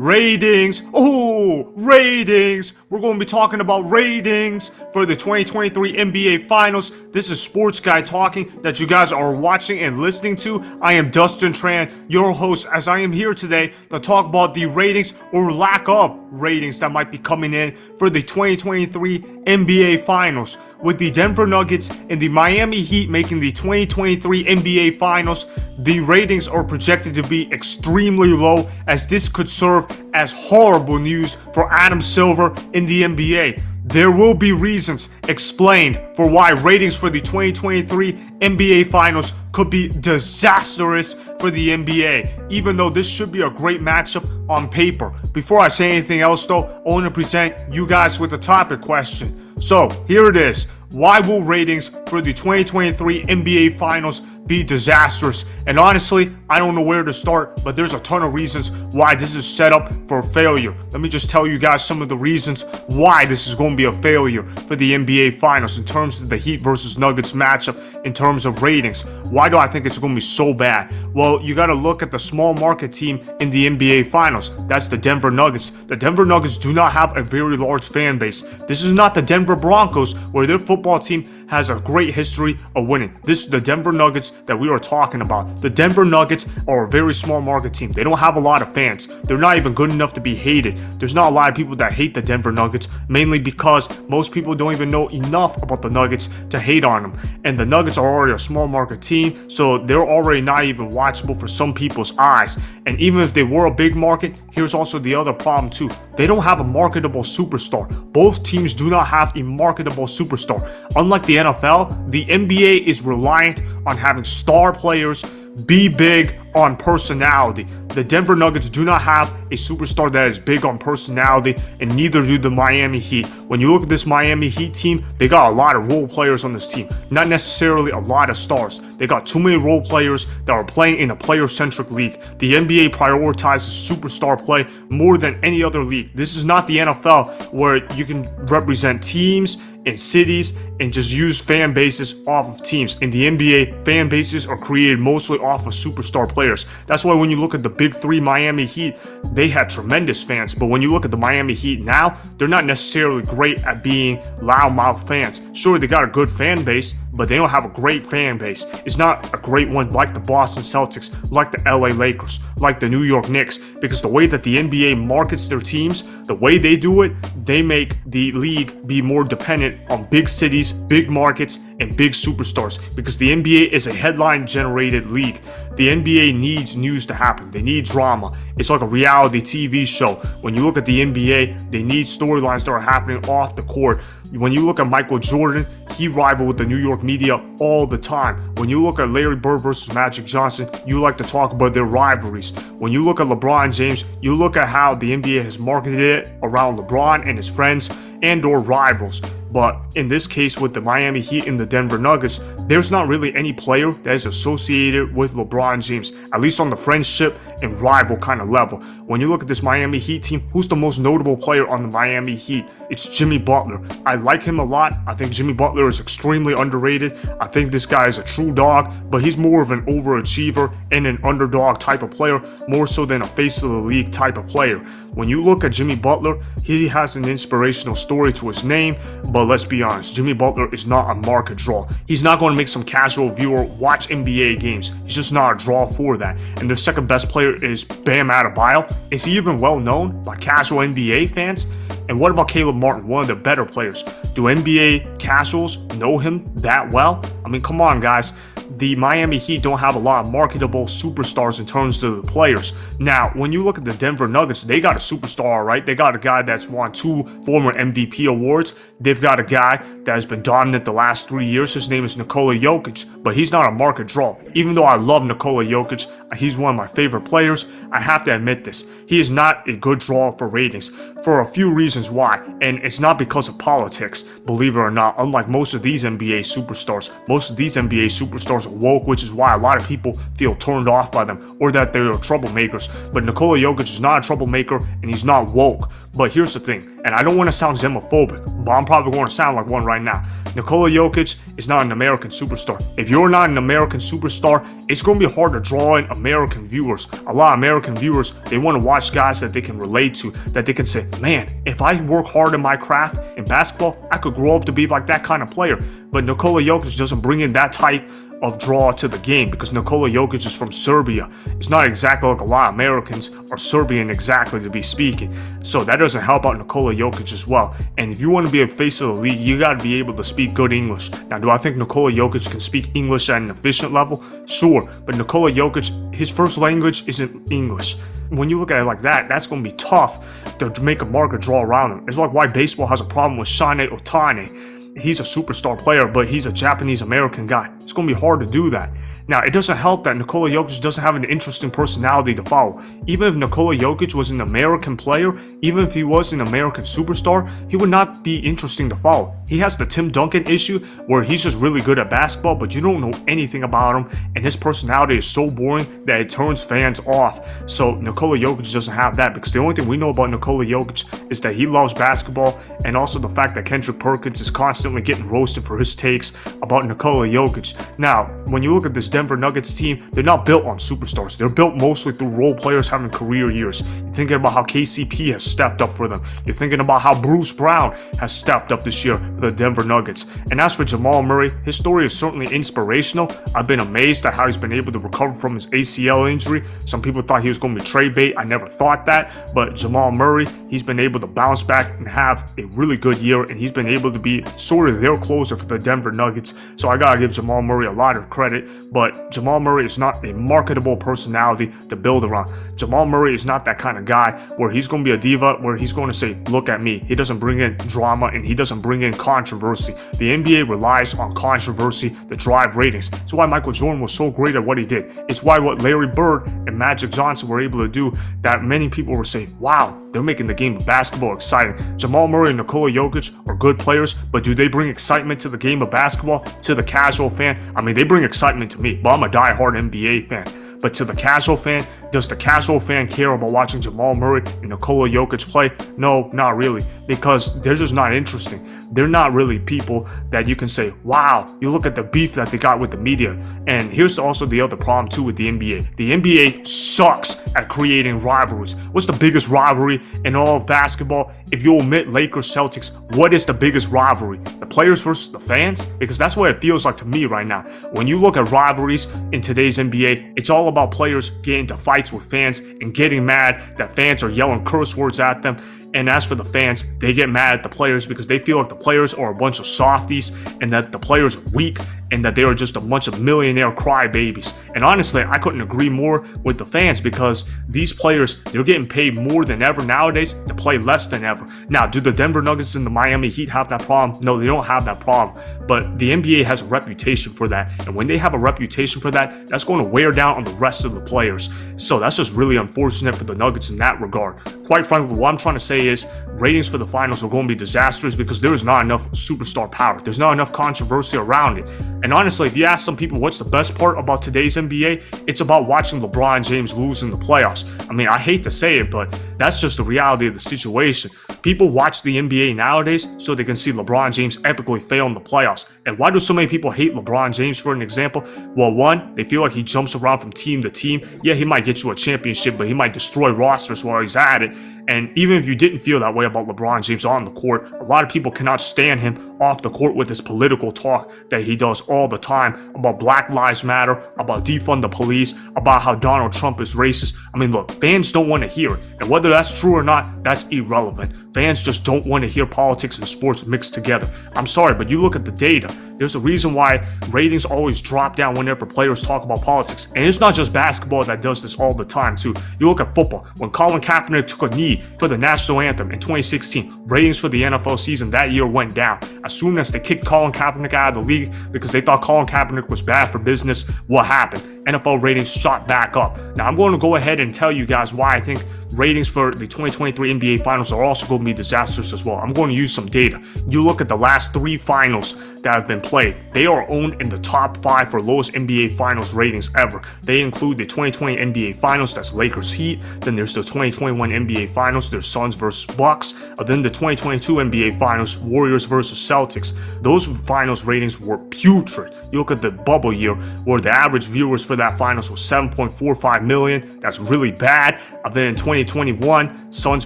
Ratings. Oh, ratings. We're going to be talking about ratings for the 2023 NBA Finals. This is Sports Guy talking that you guys are watching and listening to. I am Dustin Tran, your host, as I am here today to talk about the ratings or lack of ratings that might be coming in for the 2023 NBA Finals. With the Denver Nuggets and the Miami Heat making the 2023 NBA Finals, the ratings are projected to be extremely low, as this could serve as horrible news for Adam Silver in the NBA. There will be reasons explained for why ratings for the 2023 NBA Finals could be disastrous for the NBA, even though this should be a great matchup on paper. Before I say anything else though, I want to present you guys with a topic question. So here it is. Why will ratings for the 2023 NBA Finals be disastrous? And honestly, I don't know where to start, but there's a ton of reasons why this is set up for failure. Let me just tell you guys some of the reasons why this is going to be a failure for the NBA Finals in terms of the Heat versus Nuggets matchup, in terms of ratings. Why do I think it's going to be so bad? Well, you got to look at the small market team in the NBA Finals. That's the Denver Nuggets. The Denver Nuggets do not have a very large fan base. This is not the Denver Broncos, where their football team has a great history of winning. This is the Denver Nuggets that we are talking about. The Denver Nuggets are a very small market team. They don't have a lot of fans. They're not even good enough to be hated. There's not a lot of people that hate the Denver Nuggets, mainly because most people don't even know enough about the Nuggets to hate on them. And the Nuggets are already a small market team, so they're already not even watchable for some people's eyes. And even if they were a big market, here's also the other problem too. They don't have a marketable superstar. Both teams do not have a marketable superstar. Unlike the NFL, the NBA is reliant on having star players be big on personality. The Denver Nuggets do not have a superstar that is big on personality, and neither do the Miami Heat. When you look at this Miami Heat team, they got a lot of role players on this team, not necessarily a lot of stars. They got too many role players that are playing in a player-centric league. The NBA prioritizes superstar play more than any other league. This is not the NFL, where you can represent teams in cities and just use fan bases off of teams. In the NBA, fan bases are created mostly off of superstar players. That's why when you look at the big three Miami Heat, they had tremendous fans. But when you look at the Miami Heat now, they're not necessarily great at being loudmouth fans. Sure, they got a good fan base, but they don't have a great fan base. It's not a great one like the Boston Celtics, like the LA Lakers, like the New York Knicks, because the way that the NBA markets their teams, the way they do it, they make the league be more dependent on big cities, big markets, and big superstars, because the NBA is a headline-generated league. The NBA needs news to happen. They need drama. It's like a reality TV show. When you look at the NBA, they need storylines that are happening off the court. When you look at Michael Jordan, he rivaled with the New York media all the time. When you look at Larry Bird versus Magic Johnson, you like to talk about their rivalries. When you look at LeBron James, you look at how the NBA has marketed it around LeBron and his friends and or rivals. But in this case, with the Miami Heat and the Denver Nuggets, there's not really any player that is associated with LeBron James, at least on the friendship and rival kind of level. When you look at this Miami Heat team, who's the most notable player on the Miami Heat? It's Jimmy Butler. I like him a lot. I think Jimmy Butler is extremely underrated. I think this guy is a true dog, but he's more of an overachiever and an underdog type of player, more so than a face of the league type of player. When you look at Jimmy Butler, he has an inspirational story to his name, but let's be honest, Jimmy Butler is not a market draw. He's not going to make some casual viewer watch NBA games. He's just not a draw for that. And the second best player is Bam Adebayo. Is he even well known by casual NBA fans? And what about Caleb Martin, one of the better players? Do NBA casuals know him that well? I mean, come on, guys. The Miami Heat don't have a lot of marketable superstars in terms of the players. Now, when you look at the Denver Nuggets, they got a superstar, right? They got a guy that's won 2 former MVP awards. They've got a guy that has been dominant the last 3 years. His name is Nikola Jokic, but he's not a market draw. Even though I love Nikola Jokic, he's one of my favorite players, I have to admit this. He is not a good draw for ratings for a few reasons why. And it's not because of politics, believe it or not. Unlike most of these NBA superstars, most of these NBA superstars are woke, which is why a lot of people feel turned off by them, or that they're troublemakers. But Nikola Jokic is not a troublemaker, and he's not woke. But here's the thing, and I don't want to sound xenophobic, but I'm probably going to sound like one right now. Nikola Jokic is not an American superstar. If you're not an American superstar, it's going to be hard to draw in American viewers. A lot of American viewers, they want to watch guys that they can relate to, that they can say, man, if I work hard in my craft in basketball, I could grow up to be like that kind of player. But Nikola Jokic doesn't bring in that type of draw to the game because Nikola Jokic is from Serbia. It's not exactly like a lot of Americans are Serbian exactly to be speaking. So that doesn't help out Nikola Jokic as well. And if you want to be a face of the league, you got to be able to speak good English. Now, do I think Nikola Jokic can speak English at an efficient level? Sure. But Nikola Jokic, his first language isn't English. When you look at it like that, that's going to be tough to make a market draw around him. It's like why baseball has a problem with Shohei Ohtani. He's a superstar player, but he's a Japanese-American guy. It's going to be hard to do that. Now, it doesn't help that Nikola Jokic doesn't have an interesting personality to follow. Even if Nikola Jokic was an American player, even if he was an American superstar, he would not be interesting to follow. He has the Tim Duncan issue where he's just really good at basketball, but you don't know anything about him, and his personality is so boring that it turns fans off. So Nikola Jokic doesn't have that because the only thing we know about Nikola Jokic is that he loves basketball, and also the fact that Kendrick Perkins is constantly getting roasted for his takes about Nikola Jokic. Now, when you look at this Denver Nuggets team, they're not built on superstars. They're built mostly through role players having career years. You're thinking about how KCP has stepped up for them. You're thinking about how Bruce Brown has stepped up this year for the Denver Nuggets. And as for Jamal Murray, his story is certainly inspirational. I've been amazed at how he's been able to recover from his ACL injury. Some people thought he was going to be trade bait. I never thought that. But Jamal Murray, he's been able to bounce back and have a really good year, and he's been able to be sort of their closer for the Denver Nuggets. So I gotta give Jamal Murray a lot of credit, but Jamal Murray is not a marketable personality to build around. Jamal Murray is not that kind of guy where he's going to be a diva, where he's going to say, look at me. He doesn't bring in drama and he doesn't bring in controversy. The NBA relies on controversy to drive ratings. It's why Michael Jordan was so great at what he did. It's why what Larry Bird and Magic Johnson were able to do that many people were saying, wow, they're making the game of basketball exciting. Jamal Murray and Nikola Jokic are good players, but do they bring excitement to the game of basketball? To the casual fan? I mean, they bring excitement to me, but I'm a diehard NBA fan. But to the casual fan, does the casual fan care about watching Jamal Murray and Nikola Jokic play? No, not really, because they're just not interesting. They're not really people that you can say, wow, you look at the beef that they got with the media. And here's also the other problem too with the NBA. The NBA sucks at creating rivalries. What's the biggest rivalry in all of basketball? If you omit Lakers, Celtics, what is the biggest rivalry? The players versus the fans? Because that's what it feels like to me right now. When you look at rivalries in today's NBA, it's all about players getting into fights with fans and getting mad that fans are yelling curse words at them. And as for the fans, they get mad at the players because they feel like the players are a bunch of softies and that the players are weak and that they are just a bunch of millionaire crybabies. And honestly, I couldn't agree more with the fans because these players, they're getting paid more than ever nowadays to play less than ever. Now, do the Denver Nuggets and the Miami Heat have that problem? No, they don't have that problem. But the NBA has a reputation for that. And when they have a reputation for that, that's going to wear down on the rest of the players. So that's just really unfortunate for the Nuggets in that regard. Quite frankly, what I'm trying to say is ratings for the finals are going to be disastrous because there is not enough superstar power. There's not enough controversy around it. And honestly, if you ask some people what's the best part about today's NBA, it's about watching LeBron James lose in the playoffs. I mean, I hate to say it, but that's just the reality of the situation. People watch the NBA nowadays so they can see LeBron James epically fail in the playoffs. And why do so many people hate LeBron James, for an example? Well, one, they feel like he jumps around from team to team. Yeah, he might get you a championship, but he might destroy rosters while he's at it. And even if you didn't feel that way about LeBron James on the court, a lot of people cannot stand him off the court with his political talk that he does all the time about Black Lives Matter, about defund the police, about how Donald Trump is racist. I mean, look, fans don't want to hear it. And whether that's true or not, that's irrelevant. Fans just don't want to hear politics and sports mixed together. I'm sorry, but you look at the data. There's a reason why ratings always drop down whenever players talk about politics. And it's not just basketball that does this all the time, too. You look at football. When Colin Kaepernick took a knee for the national anthem in 2016, ratings for the NFL season that year went down. As soon as they kicked Colin Kaepernick out of the league because they thought Colin Kaepernick was bad for business, what happened? NFL ratings shot back up. Now, I'm going to go ahead and tell you guys why I think ratings for the 2023 NBA Finals are also going to be disastrous as well. I'm going to use some data. You look at the last 3 finals that have been played. They are owned in the top 5 for lowest NBA Finals ratings ever. They include the 2020 NBA Finals, that's Lakers Heat. Then there's the 2021 NBA Finals, there's Suns versus Bucks. Then the 2022 NBA Finals, Warriors versus Celtics. Those finals ratings were putrid. You look at the bubble year, where the average viewers for that finals was 7.45 million. That's really bad. Then in 2021, Suns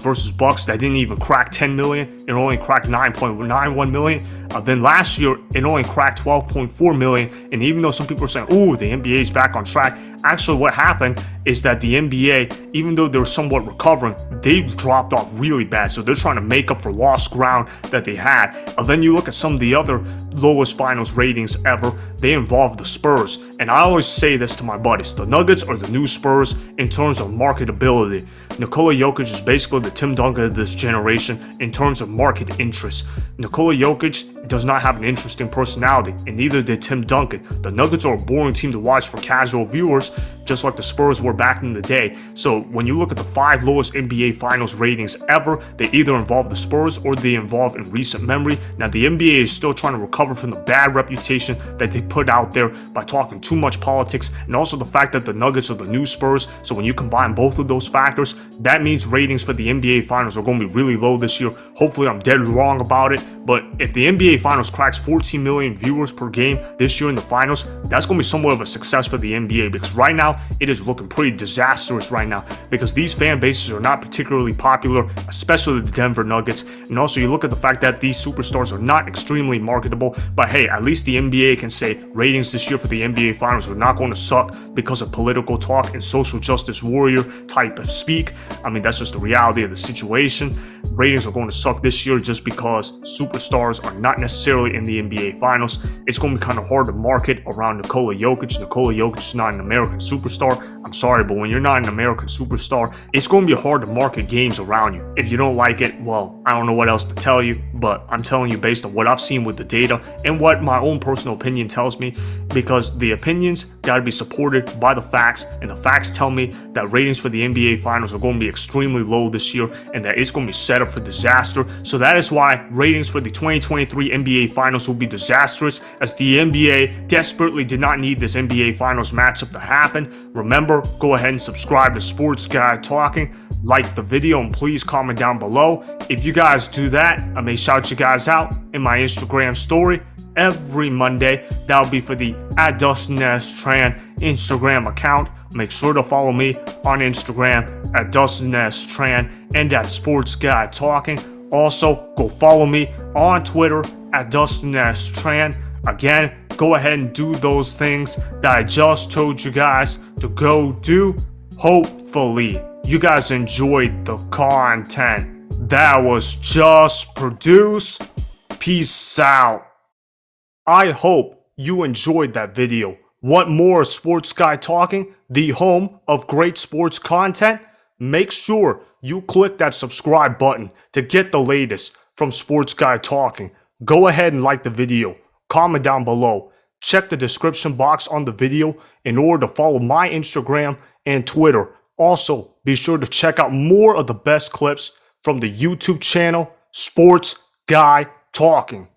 versus Bucks, that didn't even crack 10 million. It only cracked 9.91 million. Then last year, it only cracked 12.4 million. And even though some people are saying, "Ooh, the NBA is back on track," actually what happened is that the NBA, even though they're somewhat recovering, they dropped off really bad. So they're trying to make up for lost ground that they had. Then you look at some of the other lowest finals ratings ever. They involve the Spurs. And I always say this to my buddies: the Nuggets are the new Spurs in terms of marketability. Nikola Jokic is basically the Tim Duncan of this generation in terms of market interest. Nikola Jokic does not have an interesting personality, and neither did Tim Duncan. The Nuggets are a boring team to watch for casual viewers, just like the Spurs were back in the day. So when you look at the 5 lowest NBA Finals ratings ever, they either involve the Spurs or they involve in recent memory. Now the NBA is still trying to recover from the bad reputation that they put out there by talking too much politics, and also the fact that the Nuggets are the new Spurs. So when you combine both of those factors, that means ratings for the NBA Finals are going to be really low this year. Hopefully I'm dead wrong about it, but if the NBA Finals cracks 14 million viewers per game this year in the finals, that's going to be somewhat of a success for the NBA, because right now it is looking pretty disastrous right now, because these fan bases are not particularly popular, especially the Denver Nuggets. And also you look at the fact that these superstars are not extremely marketable, but hey, at least the NBA can say ratings this year for the NBA Finals are not going to suck because of political talk and social justice warrior type of speak. I mean, that's just the reality of the situation. Ratings are going to suck this year just because superstars are not necessarily in the NBA Finals. It's going to be kind of hard to market around Nikola Jokic. Nikola Jokic is not an American superstar. I'm sorry, but when you're not an American superstar, it's going to be hard to market games around you. If you don't like it, well, I don't know what else to tell you, but I'm telling you based on what I've seen with the data and what my own personal opinion tells me, because the opinions got to be supported by the facts, and the facts tell me that ratings for the NBA Finals are going to be extremely low this year, and that it's going to be set up for disaster. So that is why ratings for the 2023 NBA Finals will be disastrous, as the NBA desperately did not need this NBA Finals matchup to happen. Remember, go ahead and subscribe to Sports Guy Talking, like the video, and please comment down below. If you guys do that, I may shout you guys out in my Instagram story every Monday. That'll be for the @Dustin Tran Instagram account. Make sure to follow me on Instagram @Dustin Tran and @Sports Guy Talking. Also, go follow me on Twitter @Dustin Tran. Again, go ahead and do those things that I just told you guys to go do. Hopefully, you guys enjoyed the content that was just produced. Peace out. I hope you enjoyed that video. Want more Sports Guy Talking, the home of great sports content? Make sure you click that subscribe button to get the latest from Sports Guy Talking. Go ahead and like the video. Comment down below. Check the description box on the video in order to follow my Instagram and Twitter. Also, be sure to check out more of the best clips from the YouTube channel Sports Guy Talking.